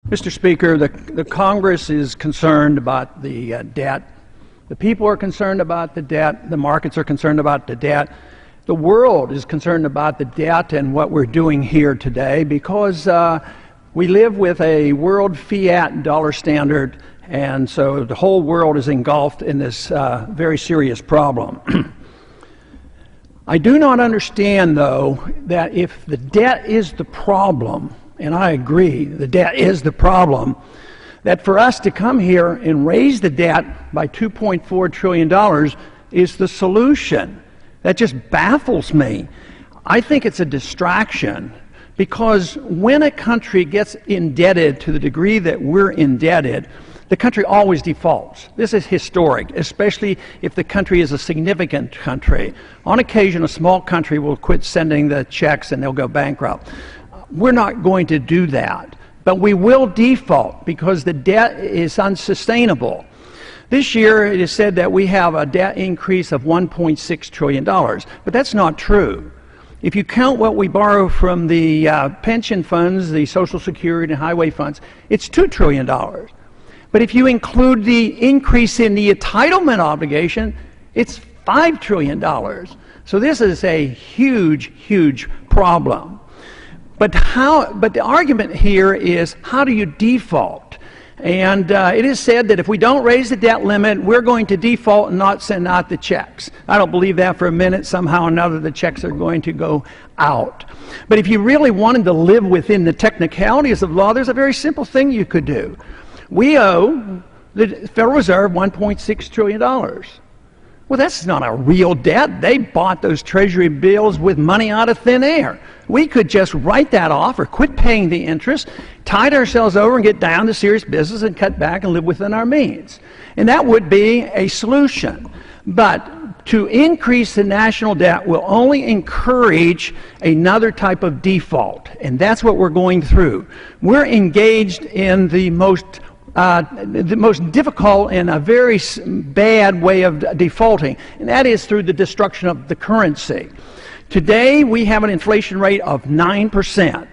Mr. Speaker, the Congress is concerned about the debt. The people are concerned about the debt. The markets are concerned about the debt. The world is concerned about the debt and what we're doing here today because we live with a world fiat dollar standard, and so the whole world is engulfed in this very serious problem. I do not understand, though, that if the debt is the problem, and I agree, the debt is the problem, that for us to come here and raise the debt by $2.4 trillion is the solution. That just baffles me. I think it's a distraction because when a country gets indebted to the degree that we're indebted, the country always defaults. This is historic, especially if the country is a significant country. On occasion, a small country will quit sending the checks and they'll go bankrupt. We're not going to do that, but we will default because the debt is unsustainable. This year, it is said that we have a debt increase of $1.6 trillion, but that's not true. If you count what we borrow from the pension funds, the Social Security and highway funds, it's $2 trillion. But if you include the increase in the entitlement obligation, it's $5 trillion. So this is a huge, huge problem. But the argument here is, how do you default? And it is said that if we don't raise the debt limit, we're going to default and not send out the checks. I don't believe that for a minute. Somehow or another, the checks are going to go out. But if you really wanted to live within the technicalities of law, there's a very simple thing you could do. We owe the Federal Reserve $1.6 trillion. Well, that's not a real debt. They bought those treasury bills with money out of thin air. We could just write that off or quit paying the interest, tide ourselves over and get down to serious business and cut back and live within our means. And that would be a solution. But to increase the national debt will only encourage another type of default. And that's what we're going through. We're engaged in the most difficult and a very bad way of defaulting, and that is through the destruction of the currency. Today, we have an inflation rate of 9%,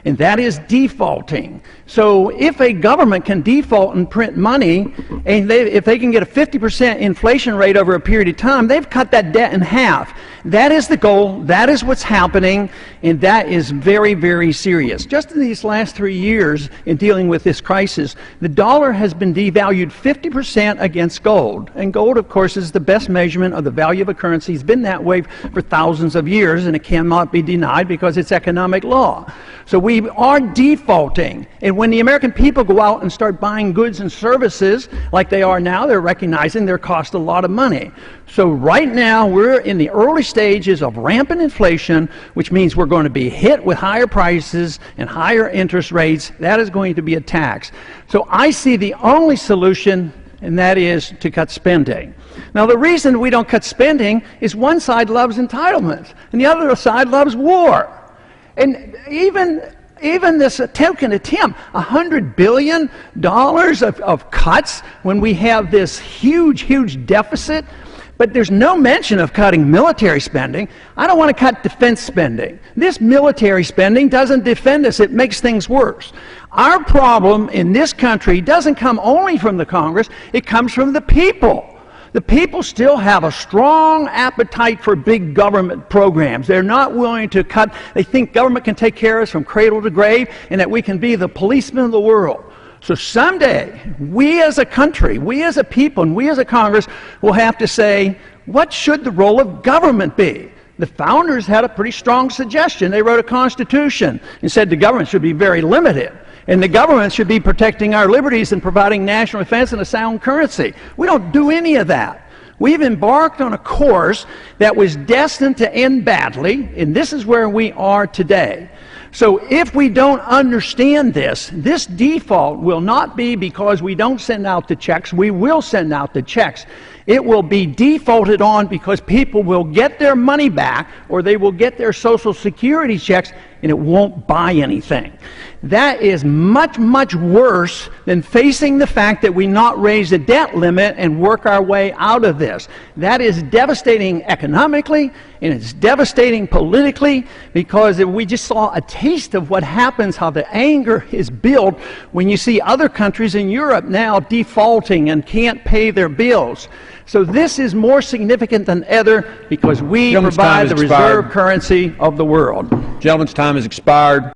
and that is defaulting. So if a government can default and print money, and if they can get a 50% inflation rate over a period of time, they've cut that debt in half. That is the goal, that is what's happening, and that is very, very serious. Just in these last 3 years in dealing with this crisis, the dollar has been devalued 50% against gold. And gold, of course, is the best measurement of the value of a currency. It's been that way for thousands of years, and it cannot be denied because it's economic law. So we are defaulting, and when the American people go out and start buying goods and services like they are now, they're recognizing they cost a lot of money. So right now, we're in the early stages of rampant inflation, which means we're going to be hit with higher prices and higher interest rates. That is going to be a tax. So I see the only solution, and that is to cut spending. Now, the reason we don't cut spending is one side loves entitlements, and the other side loves war. And even this token attempt, $100 billion of cuts when we have this huge, huge deficit, but there's no mention of cutting military spending. I don't want to cut defense spending. This military spending doesn't defend us, it makes things worse. Our problem in this country doesn't come only from the Congress, it comes from the people. The people still have a strong appetite for big government programs. They're not willing to cut. They think government can take care of us from cradle to grave and that we can be the policemen of the world. So someday, we as a country, we as a people, and we as a Congress will have to say, what should the role of government be? The founders had a pretty strong suggestion. They wrote a constitution and said the government should be very limited. And the government should be protecting our liberties and providing national defense and a sound currency. We don't do any of that. We've embarked on a course that was destined to end badly, and this is where we are today. So if we don't understand this default will not be because we don't send out the checks. We will send out the checks. It will be defaulted on because people will get their money back or they will get their Social Security checks and it won't buy anything. That is much, much worse than facing the fact that we not raise the debt limit and work our way out of this. That is devastating economically, and it's devastating politically, because we just saw a taste of what happens, how the anger is built when you see other countries in Europe now defaulting and can't pay their bills. So this is more significant than ever because we provide the reserve currency of the world. Gentleman's time has expired.